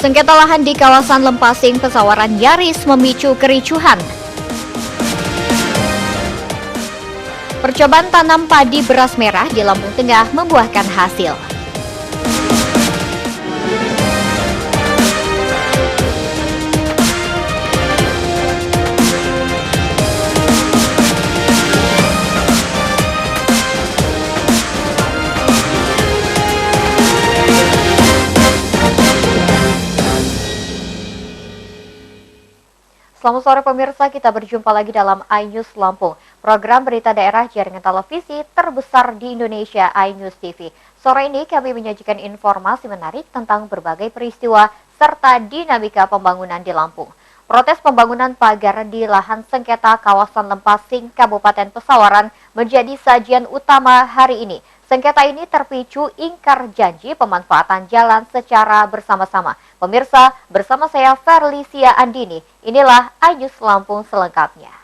Sengketa lahan di kawasan Lempasing, Pesawaran nyaris memicu kericuhan. Percobaan tanam padi beras merah di Lampung Tengah membuahkan hasil. Selamat sore pemirsa, kita berjumpa lagi dalam iNews Lampung, program berita daerah jaringan televisi terbesar di Indonesia, iNews TV. Sore ini kami menyajikan informasi menarik tentang berbagai peristiwa serta dinamika pembangunan di Lampung. Protes pembangunan pagar di lahan sengketa kawasan Lempasing, Kabupaten Pesawaran menjadi sajian utama hari ini. Sengketa ini terpicu ingkar janji pemanfaatan jalan secara bersama-sama. Pemirsa, bersama saya Ferlicia Andini, inilah iNews Lampung selengkapnya.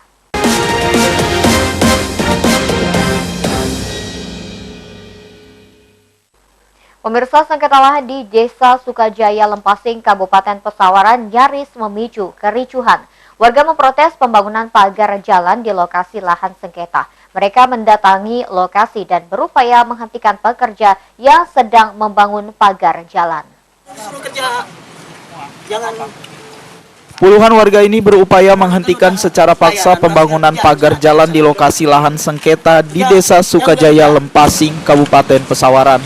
Pemirsa, sengketa lahan di Desa Sukajaya, Lempasing, Kabupaten Pesawaran nyaris memicu kericuhan. Warga memprotes pembangunan pagar jalan di lokasi lahan sengketa. Mereka mendatangi lokasi dan berupaya menghentikan pekerja yang sedang membangun pagar jalan. Puluhan warga ini berupaya menghentikan secara paksa pembangunan pagar jalan di lokasi lahan sengketa di Desa Sukajaya, Lempasing, Kabupaten Pesawaran.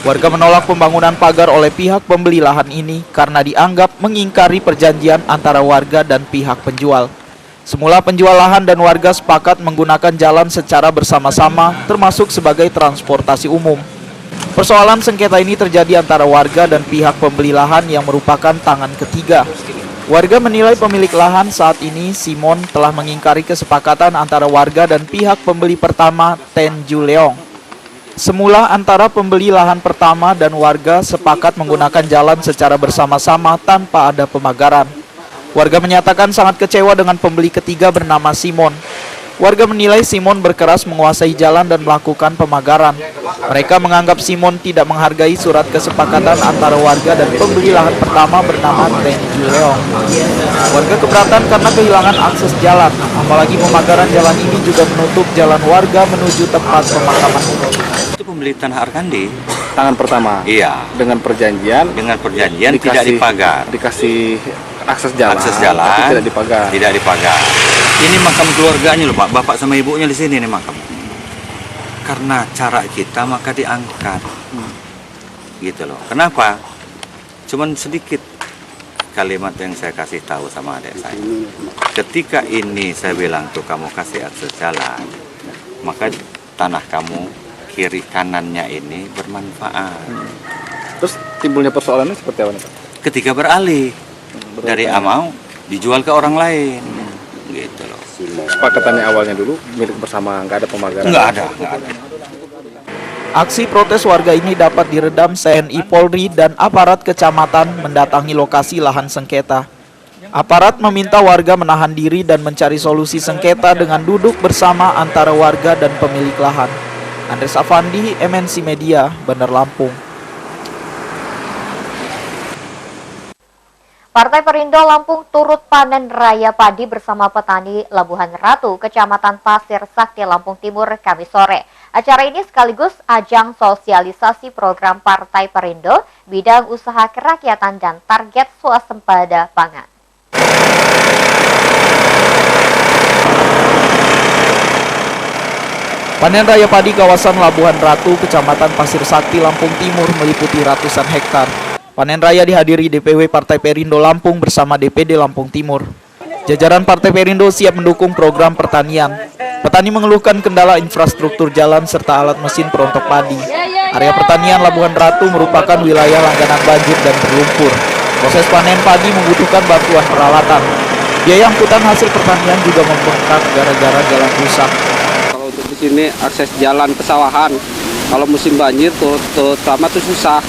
Warga menolak pembangunan pagar oleh pihak pembeli lahan ini karena dianggap mengingkari perjanjian antara warga dan pihak penjual. Semula penjual lahan dan warga sepakat menggunakan jalan secara bersama-sama, termasuk sebagai transportasi umum. Persoalan sengketa ini terjadi antara warga dan pihak pembeli lahan yang merupakan tangan ketiga. Warga menilai pemilik lahan saat ini, Simon, telah mengingkari kesepakatan antara warga dan pihak pembeli pertama, Tenju Leong. Semula antara pembeli lahan pertama dan warga sepakat menggunakan jalan secara bersama-sama tanpa ada pemagaran. Warga menyatakan sangat kecewa dengan pembeli ketiga bernama Simon. Warga menilai Simon berkeras menguasai jalan dan melakukan pemagaran. Mereka menganggap Simon tidak menghargai surat kesepakatan antara warga dan pembeli lahan pertama bernama Tenju Leong. Warga keberatan karena kehilangan akses jalan, apalagi pemagaran jalan ini juga menutup jalan warga menuju tempat pemakaman umum. Itu pembeli tanah Arkandi. Tangan pertama. Iya. Dengan perjanjian Tidak dipagar. Dikasih akses jalan. Tapi tidak dipagar. Tidak dipagar. Ini makam keluarganya loh Pak. Bapak sama ibunya di sini nih makam. Karena cara kita maka diangkat. Gitu loh. Kenapa? Cuman sedikit kalimat yang saya kasih tahu sama adik saya. Ketika ini saya bilang tuh kamu kasih akses jalan, maka tanah kamu kiri kanannya ini bermanfaat. Terus timbulnya persoalannya seperti apa nih Pak? Ketika beralih dari Amau dijual ke orang lain, gitu loh. Kesepakatannya awalnya dulu milik bersama, nggak ada pemagaran. Nggak ada. Aksi protes warga ini dapat diredam TNI Polri dan aparat kecamatan mendatangi lokasi lahan sengketa. Aparat meminta warga menahan diri dan mencari solusi sengketa dengan duduk bersama antara warga dan pemilik lahan. Andres Afandi, MNC Media, Bandar Lampung. Partai Perindo Lampung turut panen raya padi bersama petani Labuhan Ratu, Kecamatan Pasir Sakti, Lampung Timur, Kamis sore. Acara ini sekaligus ajang sosialisasi program Partai Perindo, bidang usaha kerakyatan dan target swasembada pangan. Panen raya padi kawasan Labuhan Ratu, Kecamatan Pasir Sakti, Lampung Timur meliputi ratusan hektar. Panen raya dihadiri DPW Partai Perindo Lampung bersama DPD Lampung Timur. Jajaran Partai Perindo siap mendukung program pertanian. Petani mengeluhkan kendala infrastruktur jalan serta alat mesin perontok padi. Area pertanian Labuhan Ratu merupakan wilayah langganan banjir dan berlumpur. Proses panen padi membutuhkan bantuan peralatan. Biaya angkutan hasil pertanian juga membengkak gara-gara jalan rusak. Kalau untuk di sini akses jalan pesawahan, kalau musim banjir terutama tuh susah.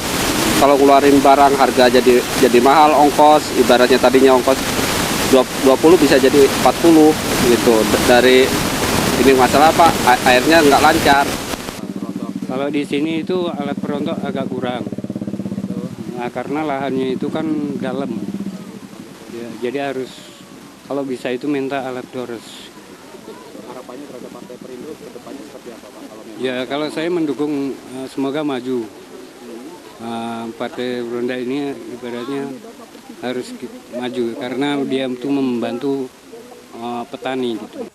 Kalau keluarin barang harga jadi mahal, ongkos ibaratnya tadinya ongkos 20 bisa jadi 40 gitu. Dari ini masalah apa? Airnya nggak lancar. Kalau di sini itu alat perontok agak kurang. Nah, karena lahannya itu kan dalam. Ya, jadi harus kalau bisa itu minta alat dores. Harapannya terhadap Partai Perindo ke depannya seperti apa, Pak? Ya, kalau saya mendukung semoga maju. Partai Perindo ini ibaratnya harus maju karena dia itu membantu petani gitu.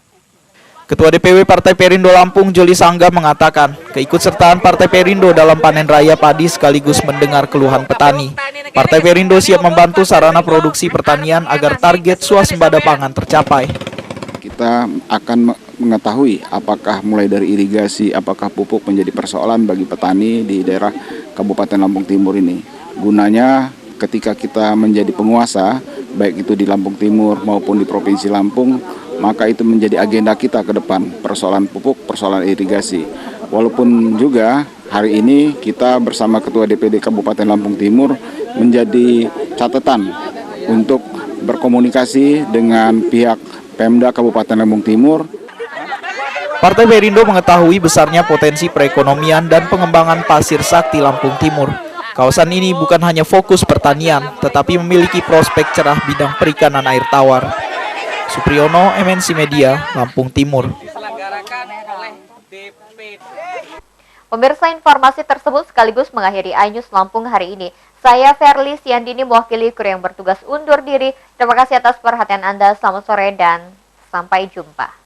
Ketua DPW Partai Perindo Lampung Joli Sangga mengatakan, keikutsertaan Partai Perindo dalam panen raya padi sekaligus mendengar keluhan petani. Partai Perindo siap membantu sarana produksi pertanian agar target swasembada pangan tercapai. Kita akan mengetahui apakah mulai dari irigasi, apakah pupuk menjadi persoalan bagi petani di daerah Kabupaten Lampung Timur ini. Gunanya ketika kita menjadi penguasa, baik itu di Lampung Timur maupun di Provinsi Lampung, maka itu menjadi agenda kita ke depan, persoalan pupuk, persoalan irigasi. Walaupun juga hari ini kita bersama Ketua DPD Kabupaten Lampung Timur menjadi catatan untuk berkomunikasi dengan pihak Pemda Kabupaten Lampung Timur. Partai Perindo mengetahui besarnya potensi perekonomian dan pengembangan pasir sakti Lampung Timur. Kawasan ini bukan hanya fokus pertanian, tetapi memiliki prospek cerah bidang perikanan air tawar. Supriyono, MNC Media, Lampung Timur. Pemirsa, informasi tersebut sekaligus mengakhiri iNews Lampung hari ini. Saya Verly Siandini mewakili kru yang bertugas undur diri. Terima kasih atas perhatian Anda. Selamat sore dan sampai jumpa.